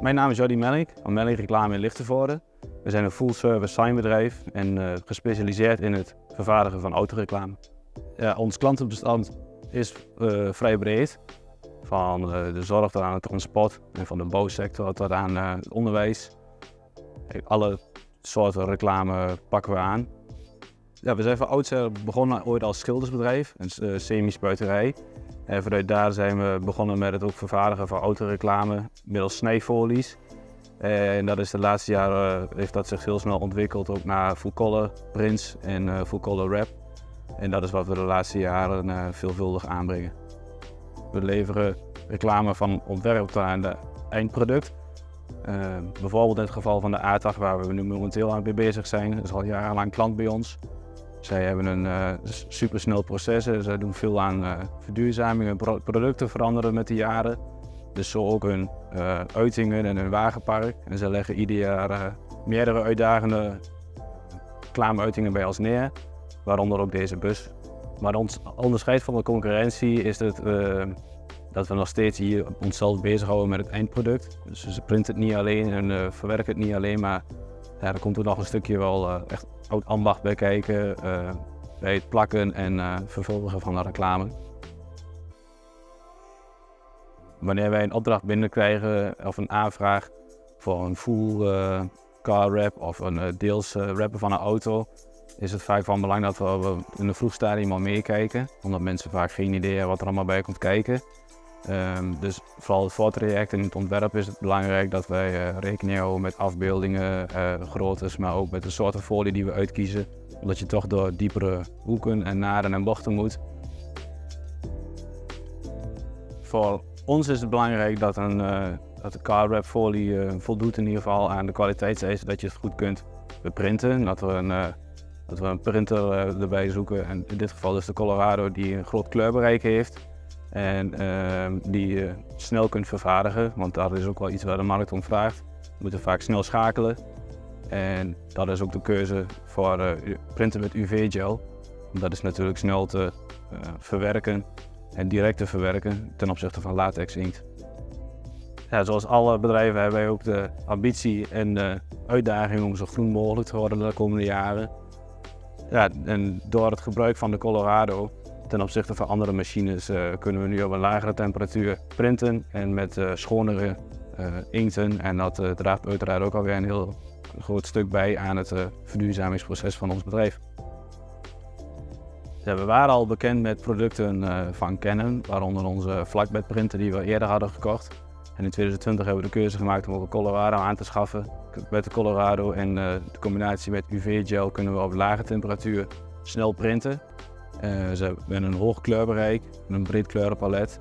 Mijn naam is Jordi Melling van Melling Reclame in Lichtenvoorde. We zijn een full-service signbedrijf en gespecialiseerd in het vervaardigen van autoreclame. Ja, ons klantenbestand is vrij breed. Van de zorg tot aan het transport en van de bouwsector tot aan het onderwijs. Alle soorten reclame pakken we aan. Ja, we zijn van oudsher begonnen ooit als schildersbedrijf, een semi-spuiterij. En vanuit daar zijn we begonnen met het ook vervaardigen van autoreclame middels snijfolies. En dat is de laatste jaren heeft dat zich heel snel ontwikkeld ook naar full-color prints en full-color wrap. En dat is wat we de laatste jaren veelvuldig aanbrengen. We leveren reclame van ontwerp tot aan het eindproduct. Bijvoorbeeld in het geval van de A8 waar we nu momenteel aan mee bezig zijn, dat is al jarenlang klant bij ons. Zij hebben een supersnel proces, zij doen veel aan verduurzaming en producten veranderen met de jaren. Dus zo ook hun uitingen en hun wagenpark. En ze leggen ieder jaar meerdere uitdagende reclameuitingen bij ons neer, waaronder ook deze bus. Maar ons onderscheid van de concurrentie is dat we nog steeds hier onszelf bezighouden met het eindproduct. Dus ze printen het niet alleen en verwerken het niet alleen, maar ja, er komt er nog een stukje wel echt oud ambacht bij kijken, bij het plakken en vervolgen van de reclame. Wanneer wij een opdracht binnenkrijgen of een aanvraag voor een full car wrap of een deels wrappen van een auto, is het vaak van belang dat we in een vroeg stadium al meekijken, omdat mensen vaak geen idee hebben wat er allemaal bij komt kijken. Dus vooral het voortraject en het ontwerp is het belangrijk dat wij rekening houden met afbeeldingen, groottes, maar ook met de soorten folie die we uitkiezen, omdat je toch door diepere hoeken en naden en bochten moet. Voor ons is het belangrijk dat de car wrap folie voldoet in ieder geval aan de kwaliteitseisen dat je het goed kunt beprinten. Dat we een printer erbij zoeken, en in dit geval dus de Colorado die een groot kleurbereik heeft. En die je snel kunt vervaardigen, want dat is ook wel iets waar de markt om vraagt. We moeten vaak snel schakelen. En dat is ook de keuze voor printen met UV-gel. Dat is natuurlijk snel te verwerken en direct te verwerken ten opzichte van latex inkt. Ja, zoals alle bedrijven hebben wij ook de ambitie en de uitdaging om zo groen mogelijk te worden de komende jaren. Ja, en door het gebruik van de Colorado ten opzichte van andere machines kunnen we nu op een lagere temperatuur printen en met schonere inkten. En dat draagt uiteraard ook alweer een heel groot stuk bij aan het verduurzamingsproces van ons bedrijf. Ja, we waren al bekend met producten van Canon, waaronder onze vlakbedprinter die we eerder hadden gekocht. En in 2020 hebben we de keuze gemaakt om ook een Colorado aan te schaffen. Met de Colorado en de combinatie met UV-gel kunnen we op lage temperatuur snel printen. Ze hebben een hoog kleurbereik, een breed kleurenpalet.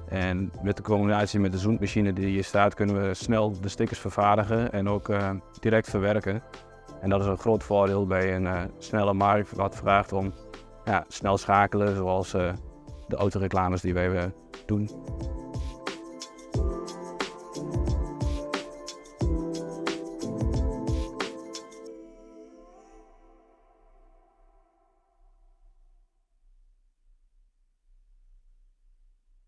En met de combinatie met de zoentmachine die hier staat kunnen we snel de stickers vervaardigen en ook direct verwerken. En dat is een groot voordeel bij een snelle markt wat vraagt om snel schakelen, zoals de autoreclames die wij doen.